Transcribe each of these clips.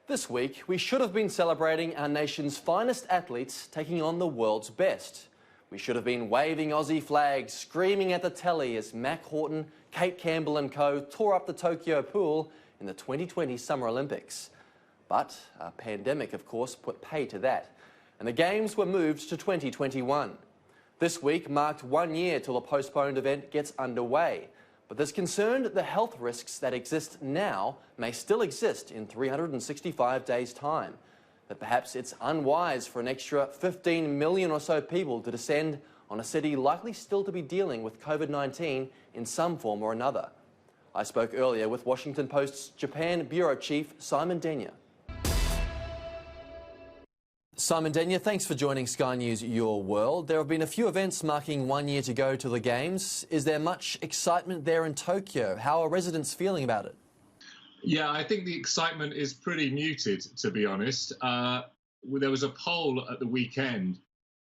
This week, we should have been celebrating our nation's finest athletes taking on the world's best. We should have been waving Aussie flags, screaming at the telly as Mac Horton, Kate Campbell and co tore up the Tokyo pool in the 2020 Summer Olympics. But a pandemic, of course, put pay to that, and the Games were moved to 2021. This week marked 1 year till the postponed event gets underway. But there's concern that the health risks that exist now may still exist in 365 days' time. That perhaps it's unwise for an extra 15 million or so people to descend on a city likely still to be dealing with COVID-19 in some form or another. I spoke earlier with Washington Post's Japan Bureau Chief Simon Denyer. Simon Denyer, thanks for joining Sky News Your World. There have been a few events marking 1 year to go to the Games. Is there much excitement there in Tokyo? How are residents feeling about it? Yeah, I think the excitement is pretty muted, to be honest. There was a poll at the weekend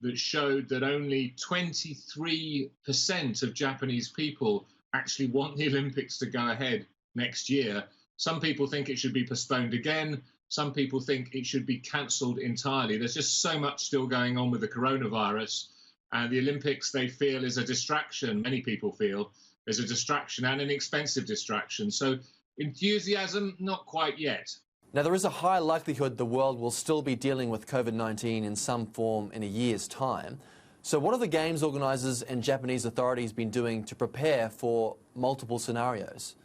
that showed that only 23% of Japanese people actually want the Olympics to go ahead next year. Some people think it should be postponed again. Some people think it should be cancelled entirely. There's just so much still going on with the coronavirus. And the Olympics, they feel, is a distraction. Many people feel is a distraction and an expensive distraction. So enthusiasm, not quite yet. Now, there is a high likelihood the world will still be dealing with COVID-19 in some form in a year's time. So what have the Games organisers and Japanese authorities been doing to prepare for multiple scenarios?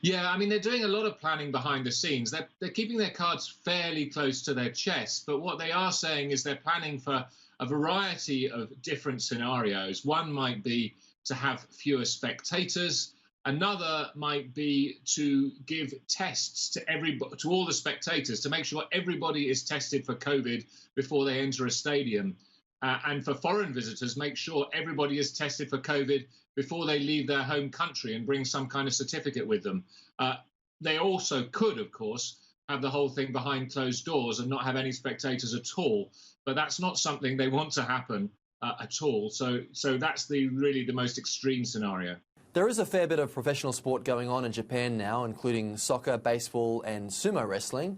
Yeah, I mean, they're doing a lot of planning behind the scenes. They're keeping their cards fairly close to their chest. But what they are saying is they're planning for a variety of different scenarios. One might be to have fewer spectators. Another might be to give tests to all the spectators to make sure everybody is tested for COVID before they enter a stadium. And for foreign visitors, make sure everybody is tested for COVID before they leave their home country and bring some kind of certificate with them. They also could, of course, have the whole thing behind closed doors and not have any spectators at all. But that's not something they want to happen at all. So that's really the most extreme scenario. There is a fair bit of professional sport going on in Japan now, including soccer, baseball and sumo wrestling.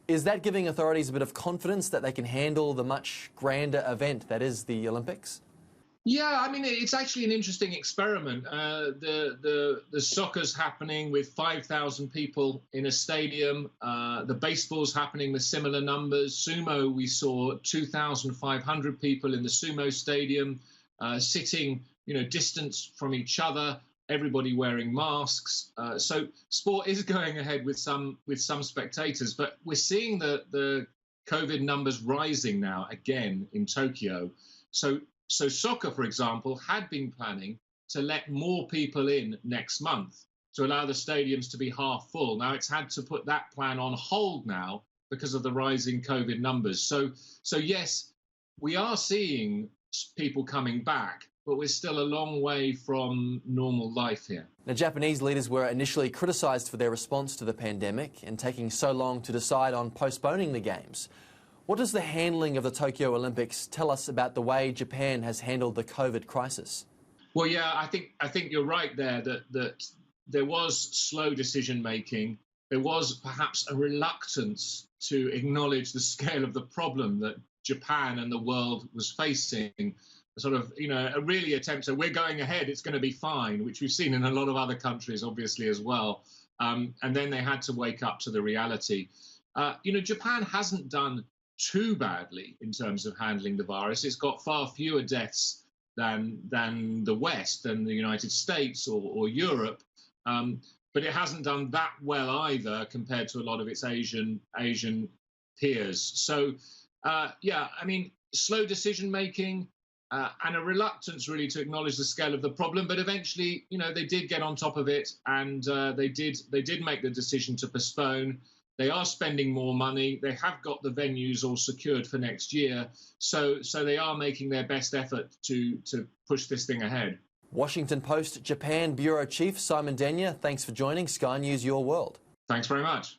Is that giving authorities a bit of confidence that they can handle the much grander event that is the Olympics? Yeah, I mean, it's actually an interesting experiment. The soccer's happening with 5,000 people in a stadium. The baseball's happening with similar numbers. Sumo, we saw 2,500 people in the sumo stadium, sitting, distanced from each other. Everybody wearing masks. So sport is going ahead with some spectators, but we're seeing the COVID numbers rising now again in Tokyo. So soccer, for example, had been planning to let more people in next month to allow the stadiums to be half full. Now it's had to put that plan on hold now because of the rising COVID numbers. So yes, we are seeing people coming back, but we're still a long way from normal life here. Now, Japanese leaders were initially criticised for their response to the pandemic and taking so long to decide on postponing the Games. What does the handling of the Tokyo Olympics tell us about the way Japan has handled the COVID crisis? Well, yeah, I think you're right there that there was slow decision making. There was perhaps a reluctance to acknowledge the scale of the problem that Japan and the world was facing. Sort of, a really attempt to, we're going ahead, it's going to be fine, which we've seen in a lot of other countries, obviously, as well. And then they had to wake up to the reality. Japan hasn't done too badly in terms of handling the virus. It's got far fewer deaths than the West, than the United States or Europe. But it hasn't done that well either compared to a lot of its Asian peers. So, yeah, I mean, slow decision making. And a reluctance really to acknowledge the scale of the problem, but eventually, they did get on top of it, and they did make the decision to postpone. They are spending more money. They have got the venues all secured for next year, so they are making their best effort to push this thing ahead. Washington Post Japan Bureau Chief Simon Denyer, thanks for joining Sky News Your World. Thanks very much.